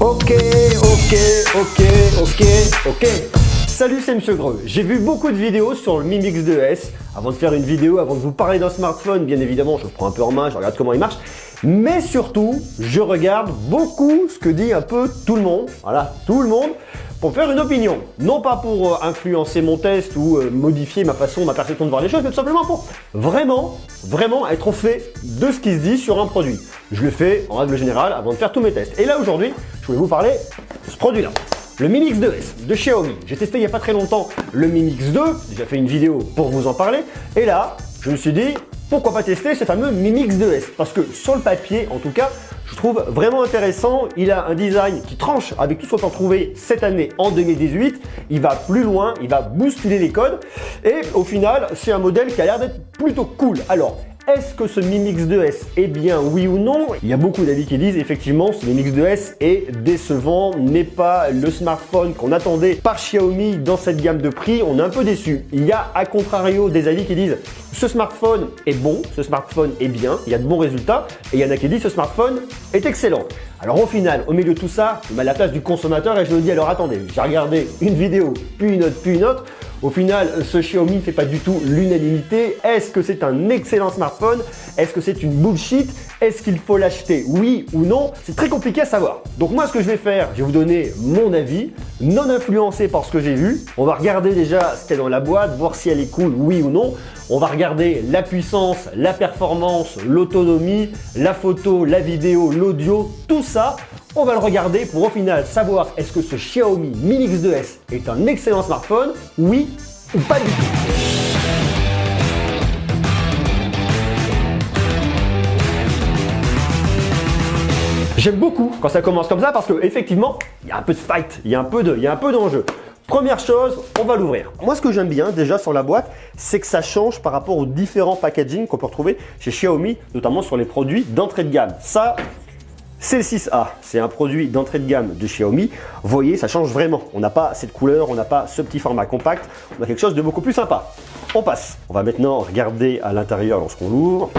Ok. Salut, c'est Monsieur Greux. J'ai vu beaucoup de vidéos sur le Mi Mix 2S. Avant de faire une vidéo, avant de vous parler d'un smartphone, bien évidemment, je le prends un peu en main, je regarde comment il marche. Mais surtout, je regarde beaucoup ce que dit un peu tout le monde. Voilà, tout le monde. Pour faire une opinion. Non pas pour influencer mon test ou modifier ma perception de voir les choses, mais tout simplement pour vraiment être au fait de ce qui se dit sur un produit. Je le fais en règle générale avant de faire tous mes tests. Et là aujourd'hui, je voulais vous parler de ce produit-là. Le Mi Mix 2S de Xiaomi. J'ai testé il n'y a pas très longtemps le Mi Mix 2, j'ai déjà fait une vidéo pour vous en parler. Et là, je me suis dit, pourquoi pas tester ce fameux Mi Mix 2S? Parce que sur le papier, en tout cas, je trouve vraiment intéressant. Il a un design qui tranche avec tout ce qu'on peut retrouver cette année en 2018. Il va plus loin, il va bousculer les codes. Et au final, c'est un modèle qui a l'air d'être plutôt cool. Alors, est-ce que ce Mi Mix 2S est bien, oui ou non? Il y a beaucoup d'avis qui disent effectivement ce Mi Mix 2S est décevant, n'est pas le smartphone qu'on attendait par Xiaomi dans cette gamme de prix. On est un peu déçu. Il y a à contrario des avis qui disent ce smartphone est bon, ce smartphone est bien, il y a de bons résultats. Et il y en a qui disent ce smartphone est excellent. Alors au final, au milieu de tout ça, je me mets à la place du consommateur et je me dis alors attendez, j'ai regardé une vidéo, puis une autre, puis une autre. Au final, ce Xiaomi ne fait pas du tout l'unanimité. Est-ce que c'est un excellent smartphone? Est-ce que c'est une bullshit? Est-ce qu'il faut l'acheter? Oui ou non? C'est très compliqué à savoir. Donc moi, ce que je vais faire, je vais vous donner mon avis, non influencé par ce que j'ai vu. On va regarder déjà ce qu'il y a dans la boîte, voir si elle est cool, oui ou non. On va regarder la puissance, la performance, l'autonomie, la photo, la vidéo, l'audio, tout ça. On va le regarder pour au final savoir est-ce que ce Xiaomi Mi Mix 2S est un excellent smartphone, oui ou pas du tout. J'aime beaucoup quand ça commence comme ça parce qu'effectivement, il y a un peu de fight, il y a un peu d'enjeu. Première chose, on va l'ouvrir. Moi, ce que j'aime bien déjà sur la boîte, c'est que ça change par rapport aux différents packaging qu'on peut retrouver chez Xiaomi, notamment sur les produits d'entrée de gamme. Ça, c'est le 6A, c'est un produit d'entrée de gamme de Xiaomi. Vous voyez, ça change vraiment. On n'a pas cette couleur, on n'a pas ce petit format compact, on a quelque chose de beaucoup plus sympa. On passe. On va maintenant regarder à l'intérieur lorsqu'on l'ouvre.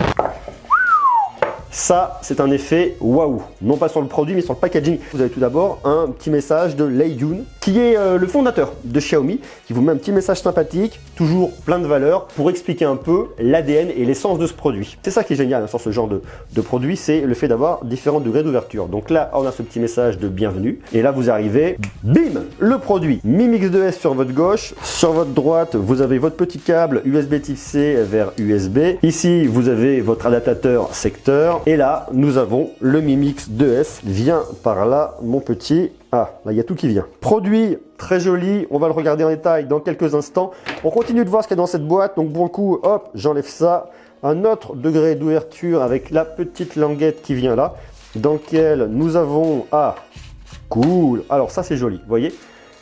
Ça, c'est un effet waouh. Non pas sur le produit, mais sur le packaging. Vous avez tout d'abord un petit message de Lei Yun, qui est le fondateur de Xiaomi, qui vous met un petit message sympathique, toujours plein de valeurs, pour expliquer un peu l'ADN et l'essence de ce produit. C'est ça qui est génial hein, sur ce genre de produit, c'est le fait d'avoir différents degrés d'ouverture. Donc là, on a ce petit message de bienvenue. Et là, vous arrivez, bim, le produit Mi Mix 2S sur votre gauche. Sur votre droite, vous avez votre petit câble USB Type C vers USB. Ici, vous avez votre adaptateur secteur. Et là, nous avons le Mi Mix 2S. Viens par là, mon petit. Ah, là, il y a tout qui vient. Produit très joli. On va le regarder en détail dans quelques instants. On continue de voir ce qu'il y a dans cette boîte. Donc, pour le coup, hop, j'enlève ça. Un autre degré d'ouverture avec la petite languette qui vient là, dans lequel nous avons... Ah, cool. Alors, ça, c'est joli. Vous voyez ?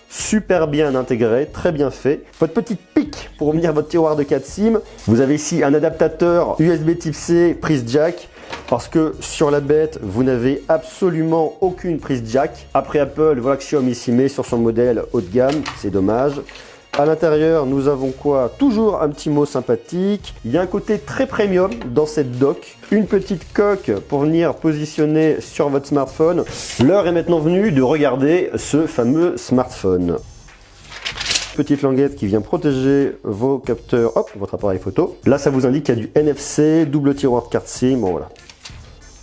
Super bien intégré, très bien fait. Votre petite pique pour unir votre tiroir de 4 SIM. Vous avez ici un adaptateur USB Type C, prise jack. Parce que sur la bête, vous n'avez absolument aucune prise jack. Après Apple, voilà que Xiaomi s'y met sur son modèle haut de gamme, c'est dommage. À l'intérieur, nous avons quoi? Toujours un petit mot sympathique. Il y a un côté très premium dans cette dock. Une petite coque pour venir positionner sur votre smartphone. L'heure est maintenant venue de regarder ce fameux smartphone. Petite languette qui vient protéger vos capteurs, hop, votre appareil photo. Là, ça vous indique qu'il y a du NFC, double tiroir de carte SIM, bon voilà.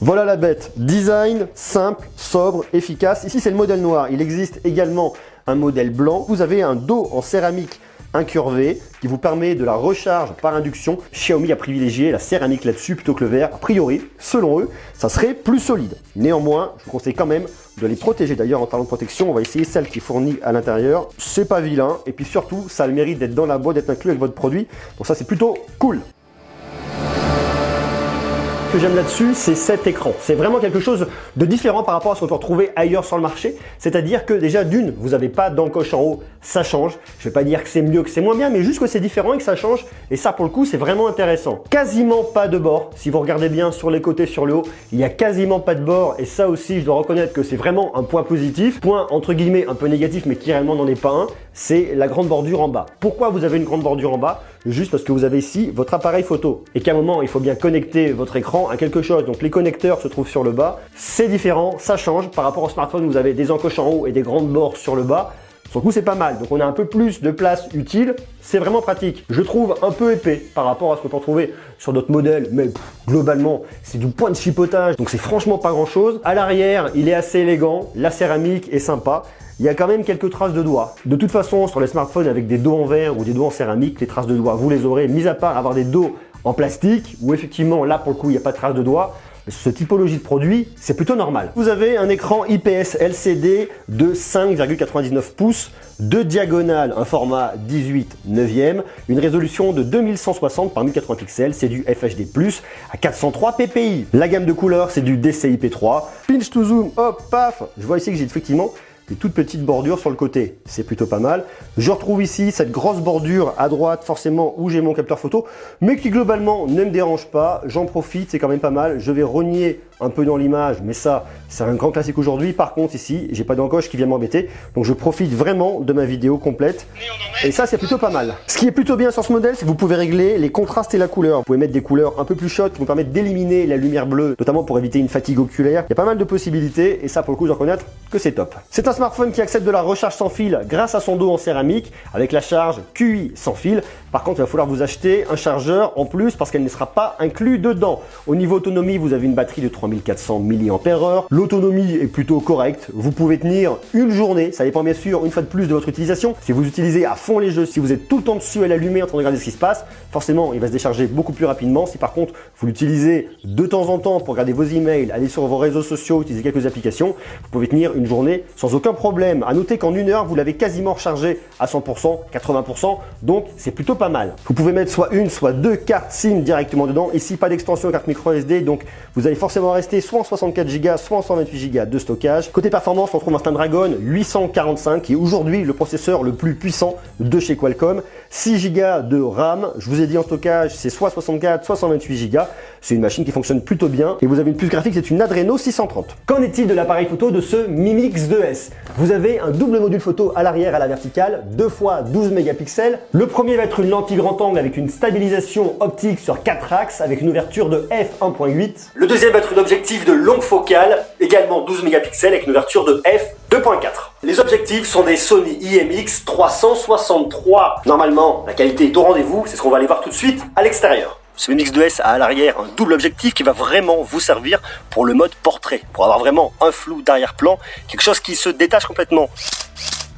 Voilà la bête. Design simple, sobre, efficace. Ici, c'est le modèle noir. Il existe également un modèle blanc. Vous avez un dos en céramique incurvé qui vous permet de la recharge par induction. Xiaomi a privilégié la céramique là-dessus plutôt que le verre. A priori, selon eux, ça serait plus solide. Néanmoins, je vous conseille quand même de les protéger. D'ailleurs, en parlant de protection, on va essayer celle qui est fournie à l'intérieur. C'est pas vilain. Et puis surtout, ça a le mérite d'être dans la boîte, d'être inclus avec votre produit. Donc ça, c'est plutôt cool. Ce que j'aime là-dessus, c'est cet écran. C'est vraiment quelque chose de différent par rapport à ce qu'on peut retrouver ailleurs sur le marché. C'est-à-dire que déjà d'une, vous n'avez pas d'encoche en haut, ça change. Je ne vais pas dire que c'est mieux, que c'est moins bien, mais juste que c'est différent et que ça change. Et ça, pour le coup, c'est vraiment intéressant. Quasiment pas de bord. Si vous regardez bien sur les côtés, sur le haut, il n'y a quasiment pas de bord. Et ça aussi, je dois reconnaître que c'est vraiment un point positif. Point entre guillemets un peu négatif, mais qui réellement n'en est pas un, c'est la grande bordure en bas. Pourquoi vous avez une grande bordure en bas? juste parce que vous avez ici votre appareil photo. Et qu'à un moment, il faut bien connecter votre écran à quelque chose. Donc les connecteurs se trouvent sur le bas. C'est différent, ça change. Par rapport au smartphone, vous avez des encoches en haut et des grandes bords sur le bas. Sur le coup, c'est pas mal. Donc on a un peu plus de place utile. C'est vraiment pratique. Je trouve un peu épais par rapport à ce qu'on peut retrouver sur d'autres modèles. Mais globalement, c'est du point de chipotage. Donc c'est franchement pas grand chose. À l'arrière, il est assez élégant. La céramique est sympa. Il y a quand même quelques traces de doigts. De toute façon, sur les smartphones avec des dos en verre ou des dos en céramique, les traces de doigts, vous les aurez, mis à part avoir des dos en plastique, où effectivement, là pour le coup, il n'y a pas de traces de doigts. Ce typologie de produit, c'est plutôt normal. Vous avez un écran IPS LCD de 5,99 pouces, de diagonale, un format 18/9e, une résolution de 2160 par 1080 pixels, c'est du FHD+, à 403 ppi. La gamme de couleurs, c'est du DCI-P3. Pinch to zoom, hop, paf. Je vois ici que j'ai effectivement des toutes petites bordures sur le côté, c'est plutôt pas mal. Je retrouve ici cette grosse bordure à droite, forcément où j'ai mon capteur photo, mais qui globalement ne me dérange pas. J'en profite, c'est quand même pas mal. Je vais rogner un peu dans l'image, mais ça, c'est un grand classique aujourd'hui. Par contre, ici, j'ai pas d'encoche qui vient m'embêter, donc je profite vraiment de ma vidéo complète. Et ça, c'est plutôt pas mal. Ce qui est plutôt bien sur ce modèle, c'est que vous pouvez régler les contrastes et la couleur. Vous pouvez mettre des couleurs un peu plus chaudes qui vont permettre d'éliminer la lumière bleue, notamment pour éviter une fatigue oculaire. Il y a pas mal de possibilités, et ça, pour le coup, je dois reconnaître que c'est top. C'est un smartphone qui accepte de la recharge sans fil grâce à son dos en céramique, avec la charge QI sans fil. Par contre, il va falloir vous acheter un chargeur en plus parce qu'elle ne sera pas inclus dedans. Au niveau autonomie, vous avez une batterie de 3400 mAh. L'autonomie est plutôt correcte. Vous pouvez tenir une journée. Ça dépend bien sûr, une fois de plus, de votre utilisation. Si vous utilisez à fond les jeux, si vous êtes tout le temps dessus à l'allumer en train de regarder ce qui se passe, forcément, il va se décharger beaucoup plus rapidement. Si par contre, vous l'utilisez de temps en temps pour regarder vos emails, aller sur vos réseaux sociaux, utiliser quelques applications, vous pouvez tenir une journée sans aucun problème. À noter qu'en une heure, vous l'avez quasiment rechargé à 100%, 80%. Donc, c'est plutôt pas mal. Vous pouvez mettre soit une, soit deux cartes SIM directement dedans. Ici, pas d'extension carte micro SD. Donc, vous allez forcément rester soit en 64 Go, soit en 128 Go de stockage. Côté performance, on trouve un Snapdragon 845 qui est aujourd'hui le processeur le plus puissant de chez Qualcomm. 6 Go de RAM. Je vous ai dit en stockage, c'est soit 64, soit 128 Go. C'est une machine qui fonctionne plutôt bien. Et vous avez une puce graphique, c'est une Adreno 630. Qu'en est-il de l'appareil photo de ce Mi Mix 2S? Vous avez un double module photo à l'arrière à la verticale, 2 fois 12 mégapixels. Le premier va être une lentille grand angle avec une stabilisation optique sur 4 axes avec une ouverture de f1.8. Le deuxième va être une objectif de longue focale, également 12 mégapixels avec une ouverture de f2.4. Les objectifs sont des Sony IMX 363. Normalement, la qualité est au rendez-vous, c'est ce qu'on va aller voir tout de suite à l'extérieur. Ce Mi Mix 2S a à l'arrière un double objectif qui va vraiment vous servir pour le mode portrait, pour avoir vraiment un flou d'arrière-plan, quelque chose qui se détache complètement.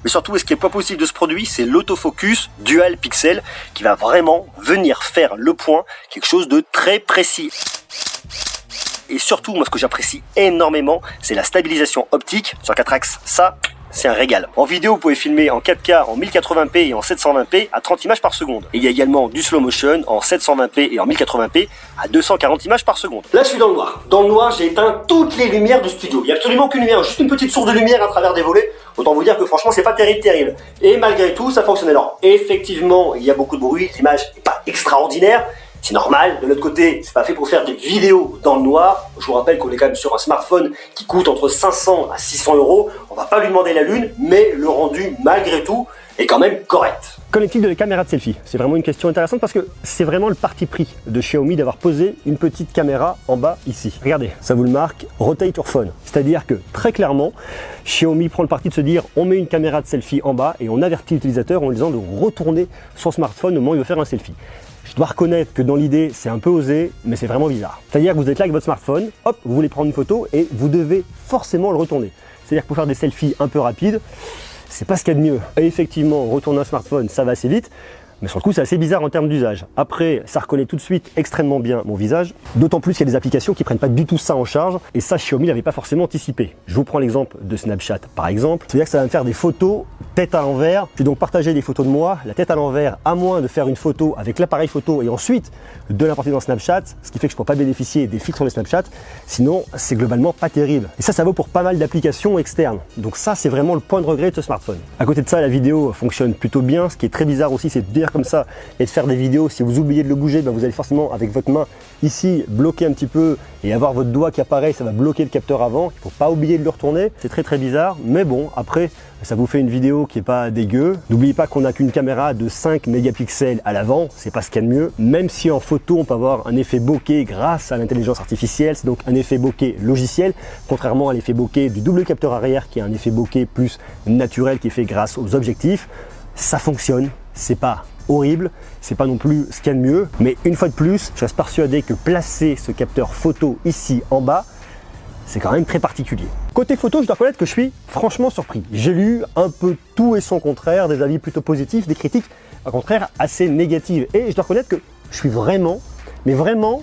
Mais surtout, ce qui est pas possible de ce produit, c'est l'autofocus dual pixel qui va vraiment venir faire le point, quelque chose de très précis. Et surtout, moi ce que j'apprécie énormément, c'est la stabilisation optique sur 4 axes. Ça, c'est un régal. En vidéo, vous pouvez filmer en 4K, en 1080p et en 720p à 30 images par seconde. Et il y a également du slow motion en 720p et en 1080p à 240 images par seconde. Là, je suis dans le noir. Dans le noir, j'ai éteint toutes les lumières du studio. Il n'y a absolument aucune lumière, juste une petite source de lumière à travers des volets. Autant vous dire que franchement, c'est pas terrible. Et malgré tout, ça fonctionne. Alors, effectivement, il y a beaucoup de bruit, l'image n'est pas extraordinaire. C'est normal, de l'autre côté, c'est pas fait pour faire des vidéos dans le noir. Je vous rappelle qu'on est quand même sur un smartphone qui coûte entre 500 à 600 €. On va pas lui demander la lune, mais le rendu, malgré tout, est quand même correct. Qu'en est-il de la caméra de selfie? C'est vraiment une question intéressante parce que c'est vraiment le parti pris de Xiaomi d'avoir posé une petite caméra en bas ici. Regardez, ça vous le marque, Rotate your phone. C'est-à-dire que très clairement, Xiaomi prend le parti de se dire on met une caméra de selfie en bas et on avertit l'utilisateur en lui disant de retourner son smartphone au moment où il veut faire un selfie. Je dois reconnaître que dans l'idée, c'est un peu osé, mais c'est vraiment bizarre. C'est-à-dire que vous êtes là avec votre smartphone, hop, vous voulez prendre une photo et vous devez forcément le retourner. C'est-à-dire que pour faire des selfies un peu rapides, c'est pas ce qu'il y a de mieux. Et effectivement, retourner un smartphone, ça va assez vite, mais sur le coup, c'est assez bizarre en termes d'usage. Après, ça reconnaît tout de suite extrêmement bien mon visage, d'autant plus qu'il y a des applications qui prennent pas du tout ça en charge, et ça, Xiaomi l'avait pas forcément anticipé. Je vous prends l'exemple de Snapchat, par exemple. C'est-à-dire que ça va me faire des photos tête à l'envers. Je vais donc partager des photos de moi, la tête à l'envers, à moins de faire une photo avec l'appareil photo et ensuite de l'importer dans Snapchat, ce qui fait que je ne pourrais pas bénéficier des filtres sur les Snapchat. Sinon, c'est globalement pas terrible. Et ça vaut pour pas mal d'applications externes. Donc ça, c'est vraiment le point de regret de ce smartphone. À côté de ça, la vidéo fonctionne plutôt bien. Ce qui est très bizarre aussi, c'est de dire comme ça et de faire des vidéos. Si vous oubliez de le bouger, vous allez forcément, avec votre main ici, bloquer un petit peu et avoir votre doigt qui apparaît, ça va bloquer le capteur avant. Il ne faut pas oublier de le retourner. C'est très bizarre. Mais bon, après, ça vous fait une vidéo photo qui est pas dégueu. N'oubliez pas qu'on n'a qu'une caméra de 5 mégapixels à l'avant, c'est pas ce qu'il y a de mieux. Même si en photo on peut avoir un effet bokeh grâce à l'intelligence artificielle, c'est donc un effet bokeh logiciel, contrairement à l'effet bokeh du double capteur arrière qui est un effet bokeh plus naturel qui est fait grâce aux objectifs. Ça fonctionne, c'est pas horrible, c'est pas non plus ce qu'il y a de mieux, mais une fois de plus, je reste persuadé que placer ce capteur photo ici en bas, c'est quand même très particulier. Côté photo, je dois reconnaître que je suis franchement surpris. J'ai lu un peu tout et son contraire, des avis plutôt positifs, des critiques au contraire assez négatives. Et je dois reconnaître que je suis vraiment, mais vraiment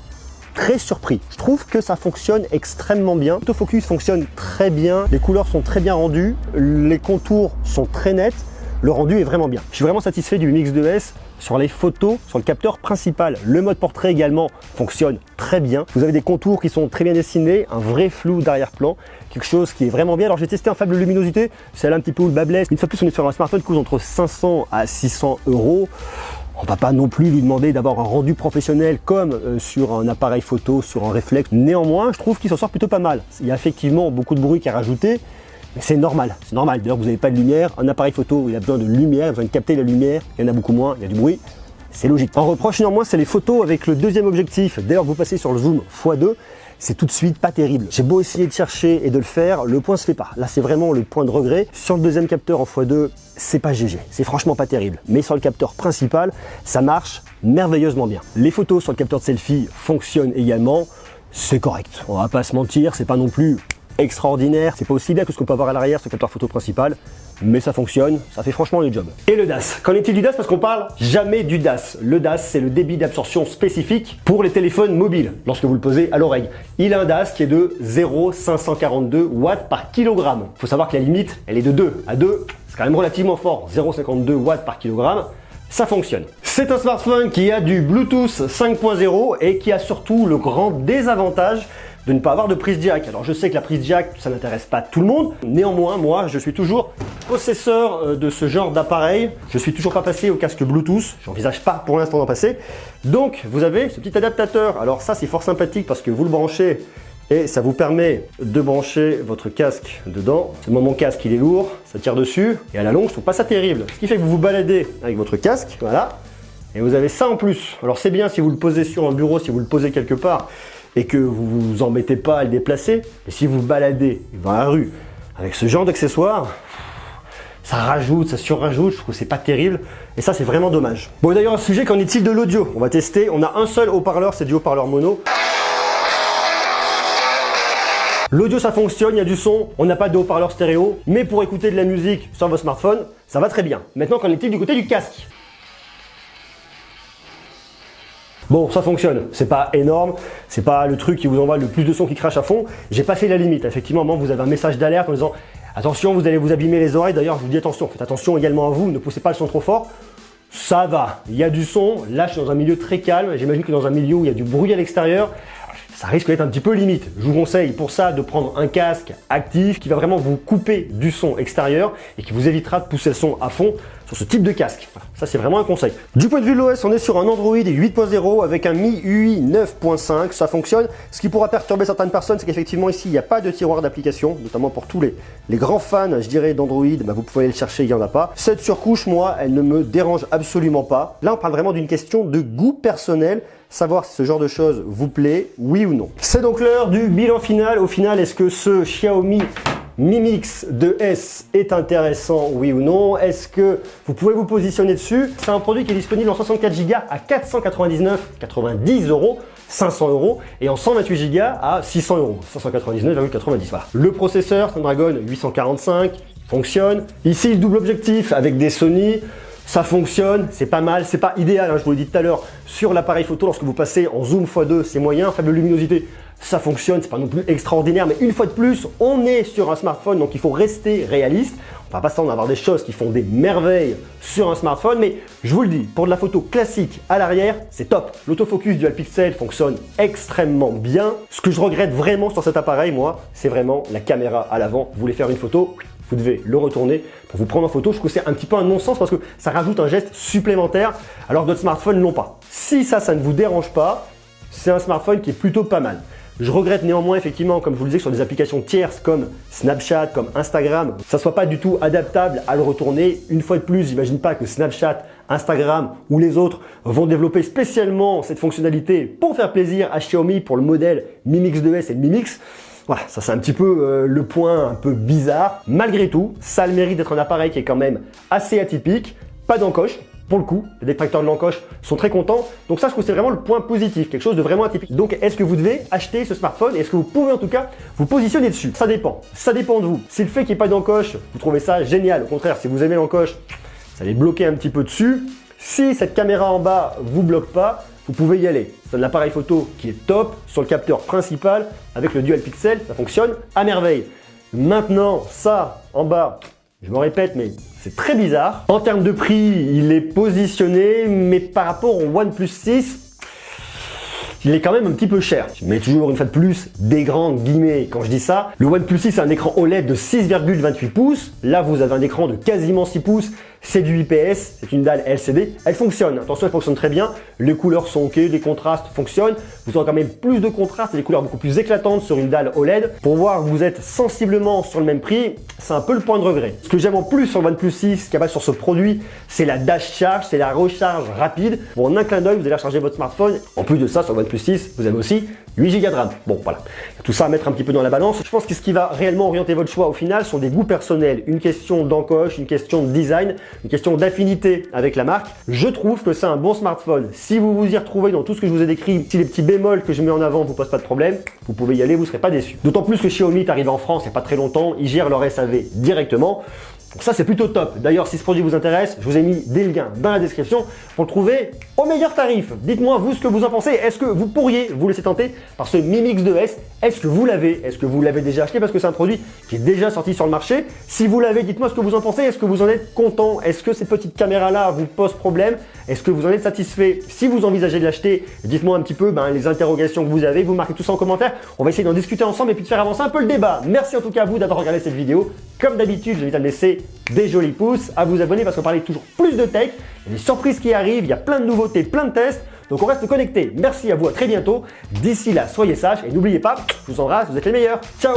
très surpris. Je trouve que ça fonctionne extrêmement bien. L'autofocus fonctionne très bien, les couleurs sont très bien rendues, les contours sont très nets, le rendu est vraiment bien. Je suis vraiment satisfait du Mix 2S. Sur les photos, sur le capteur principal, le mode portrait également fonctionne très bien. Vous avez des contours qui sont très bien dessinés, un vrai flou d'arrière-plan, quelque chose qui est vraiment bien. Alors j'ai testé un faible luminosité, c'est là un petit peu où le bas blesse. Une fois de plus, on est sur un smartphone qui coûte entre 500 à 600 €. On ne va pas non plus lui demander d'avoir un rendu professionnel comme sur un appareil photo, sur un réflexe. Néanmoins, je trouve qu'il s'en sort plutôt pas mal. Il y a effectivement beaucoup de bruit qui est rajouté. Mais c'est normal, c'est normal. D'ailleurs, vous n'avez pas de lumière. Un appareil photo, il a besoin de lumière, il a besoin de capter la lumière. Il y en a beaucoup moins, il y a du bruit. C'est logique. En reproche, néanmoins, c'est les photos avec le deuxième objectif. Dès lors que vous passez sur le zoom x2, c'est tout de suite pas terrible. J'ai beau essayer de chercher et de le faire, le point se fait pas. Là, c'est vraiment le point de regret. Sur le deuxième capteur en x2, c'est pas GG. C'est franchement pas terrible. Mais sur le capteur principal, ça marche merveilleusement bien. Les photos sur le capteur de selfie fonctionnent également. C'est correct. On va pas se mentir, c'est pas non plus extraordinaire, c'est pas aussi bien que ce qu'on peut avoir à l'arrière sur le capteur photo principal, mais ça fonctionne, ça fait franchement le job. Et le DAS, qu'en est-il du DAS? Parce qu'on parle jamais du DAS. Le DAS, c'est le débit d'absorption spécifique pour les téléphones mobiles, lorsque vous le posez à l'oreille. Il a un DAS qui est de 0,542 watts par kilogramme. Il faut savoir que la limite, elle est de 2. À 2, c'est quand même relativement fort, 0,52 watts par kilogramme. Ça fonctionne. C'est un smartphone qui a du Bluetooth 5.0 et qui a surtout le grand désavantage de ne pas avoir de prise jack. Alors je sais que la prise jack, ça n'intéresse pas tout le monde. Néanmoins, moi, je suis toujours possesseur de ce genre d'appareil. Je suis toujours pas passé au casque Bluetooth. J'envisage pas pour l'instant d'en passer. Donc, vous avez ce petit adaptateur. Alors ça, c'est fort sympathique parce que vous le branchez et ça vous permet de brancher votre casque dedans. Seulement mon casque, il est lourd, ça tire dessus. Et à la longue, je trouve pas ça terrible. Ce qui fait que vous vous baladez avec votre casque, voilà. Et vous avez ça en plus. Alors c'est bien si vous le posez sur un bureau, si vous le posez quelque part, et que vous vous embêtez pas à le déplacer. Mais si vous baladez dans la rue avec ce genre d'accessoires, ça rajoute, ça surrajoute, je trouve que c'est pas terrible. Et ça, c'est vraiment dommage. Bon, d'ailleurs, un sujet, qu'en est-il de l'audio? On va tester. On a un seul haut-parleur, c'est du haut-parleur mono. L'audio, ça fonctionne, il y a du son. On n'a pas de haut-parleur stéréo. Mais pour écouter de la musique sur votre smartphone, ça va très bien. Maintenant, qu'en est-il du côté du casque? Bon, ça fonctionne, c'est pas énorme, c'est pas le truc qui vous envoie le plus de son qui crache à fond. J'ai passé la limite. Effectivement, vous avez un message d'alerte en disant attention, vous allez vous abîmer les oreilles. D'ailleurs, je vous dis attention, faites attention également à vous, ne poussez pas le son trop fort. Ça va, il y a du son. Là, je suis dans un milieu très calme. J'imagine que dans un milieu où il y a du bruit à l'extérieur, ça risque d'être un petit peu limite. Je vous conseille pour ça de prendre un casque actif qui va vraiment vous couper du son extérieur et qui vous évitera de pousser le son à fond sur ce type de casque. Voilà, ça, c'est vraiment un conseil. Du point de vue de l'OS, on est sur un Android 8.0 avec un MIUI 9.5. Ça fonctionne. Ce qui pourra perturber certaines personnes, c'est qu'effectivement ici, il n'y a pas de tiroir d'application, notamment pour tous les grands fans, je dirais, d'Android. Vous pouvez aller le chercher, il n'y en a pas. Cette surcouche, moi, elle ne me dérange absolument pas. Là, on parle vraiment d'une question de goût personnel. Savoir si ce genre de choses vous plaît, oui ou non. C'est donc l'heure du bilan final. Au final, est-ce que ce Xiaomi Mi Mix 2S est intéressant, oui ou non? Est-ce que vous pouvez vous positionner dessus? C'est un produit qui est disponible en 64 Go à 499,90 €, 500 €, et en 128 Go à 600 €, 599,90 €. Voilà. Le processeur Snapdragon 845 fonctionne. Ici, le double objectif avec des Sony. Ça fonctionne, c'est pas mal, c'est pas idéal, je vous l'ai dit tout à l'heure, sur l'appareil photo, lorsque vous passez en zoom x2, c'est moyen, faible luminosité, ça fonctionne, c'est pas non plus extraordinaire, mais une fois de plus, on est sur un smartphone, donc il faut rester réaliste. On va pas s'attendre à avoir des choses qui font des merveilles sur un smartphone, mais je vous le dis, pour de la photo classique à l'arrière, c'est top. L'autofocus Dual Pixel fonctionne extrêmement bien. Ce que je regrette vraiment sur cet appareil, moi, c'est vraiment la caméra à l'avant. Vous voulez faire une photo, vous devez le retourner pour vous prendre en photo. Je trouve que c'est un petit peu un non-sens parce que ça rajoute un geste supplémentaire alors que d'autres smartphones l'ont pas. Si ça ne vous dérange pas, c'est un smartphone qui est plutôt pas mal. Je regrette néanmoins effectivement, comme je vous le disais, sur des applications tierces comme Snapchat, comme Instagram, ça soit pas du tout adaptable à le retourner. Une fois de plus, j'imagine pas que Snapchat, Instagram ou les autres vont développer spécialement cette fonctionnalité pour faire plaisir à Xiaomi pour le modèle Mi Mix 2S et le Mi Mix. Voilà, ça c'est un petit peu le point un peu bizarre. Malgré tout, ça a le mérite d'être un appareil qui est quand même assez atypique, pas d'encoche. Pour le coup, les détracteurs de l'encoche sont très contents. Donc ça, je trouve que c'est vraiment le point positif, quelque chose de vraiment atypique. Donc, est-ce que vous devez acheter ce smartphone? Est-ce que vous pouvez en tout cas vous positionner dessus? Ça dépend. Ça dépend de vous. Si le fait qu'il n'y ait pas d'encoche, vous trouvez ça génial. Au contraire, si vous aimez l'encoche, ça allait bloquer un petit peu dessus. Si cette caméra en bas vous bloque pas, vous pouvez y aller. C'est un appareil photo qui est top sur le capteur principal avec le dual pixel. Ça fonctionne à merveille. Maintenant, ça en bas, je me répète, mais c'est très bizarre. En termes de prix, il est positionné, mais par rapport au OnePlus 6, il est quand même un petit peu cher. Je mets toujours une fois de plus des grands guillemets quand je dis ça. Le OnePlus 6 a un écran OLED de 6,28 pouces. Là, vous avez un écran de quasiment 6 pouces. C'est du IPS, c'est une dalle LCD. Elle fonctionne, attention, elle fonctionne très bien. Les couleurs sont ok, les contrastes fonctionnent. Vous aurez quand même plus de contrastes et des couleurs beaucoup plus éclatantes sur une dalle OLED. Pour voir que vous êtes sensiblement sur le même prix, c'est un peu le point de regret. Ce que j'aime en plus sur le OnePlus 6, qui est sur ce produit, c'est la dash charge, c'est la recharge rapide. Bon, en un clin d'œil, vous allez recharger votre smartphone. En plus de ça, sur le OnePlus 6, vous avez aussi 8 Go de RAM. Bon, voilà. Tout ça à mettre un petit peu dans la balance. Je pense que ce qui va réellement orienter votre choix au final sont des goûts personnels. Une question d'encoche, une question de design, une question d'affinité avec la marque. Je trouve que c'est un bon smartphone. Si vous vous y retrouvez dans tout ce que je vous ai décrit, si les petits bémols que je mets en avant vous posent pas de problème, vous pouvez y aller, vous ne serez pas déçus. D'autant plus que Xiaomi est arrivé en France il n'y a pas très longtemps, ils gèrent leur SAV directement. Donc ça c'est plutôt top. D'ailleurs, si ce produit vous intéresse, je vous ai mis des liens dans la description pour le trouver au meilleur tarif. Dites-moi vous ce que vous en pensez. Est-ce que vous pourriez vous laisser tenter par ce Mi Mix 2S? Est-ce que vous l'avez? Est-ce que vous l'avez déjà acheté? Parce que c'est un produit qui est déjà sorti sur le marché. Si vous l'avez, dites-moi ce que vous en pensez. Est-ce que vous en êtes content? Est-ce que cette petite caméra-là vous pose problème? Est-ce que vous en êtes satisfait? Si vous envisagez de l'acheter, dites-moi un petit peu les interrogations que vous avez. Vous marquez tout ça en commentaire. On va essayer d'en discuter ensemble et puis de faire avancer un peu le débat. Merci en tout cas à vous d'avoir regardé cette vidéo. Comme d'habitude, je vous invite à me laisser des jolis pouces, à vous abonner parce qu'on parle toujours plus de tech. Il y a des surprises qui arrivent, il y a plein de nouveautés, plein de tests. Donc on reste connecté. Merci à vous, à très bientôt. D'ici là, soyez sages et n'oubliez pas, je vous embrasse, vous êtes les meilleurs. Ciao!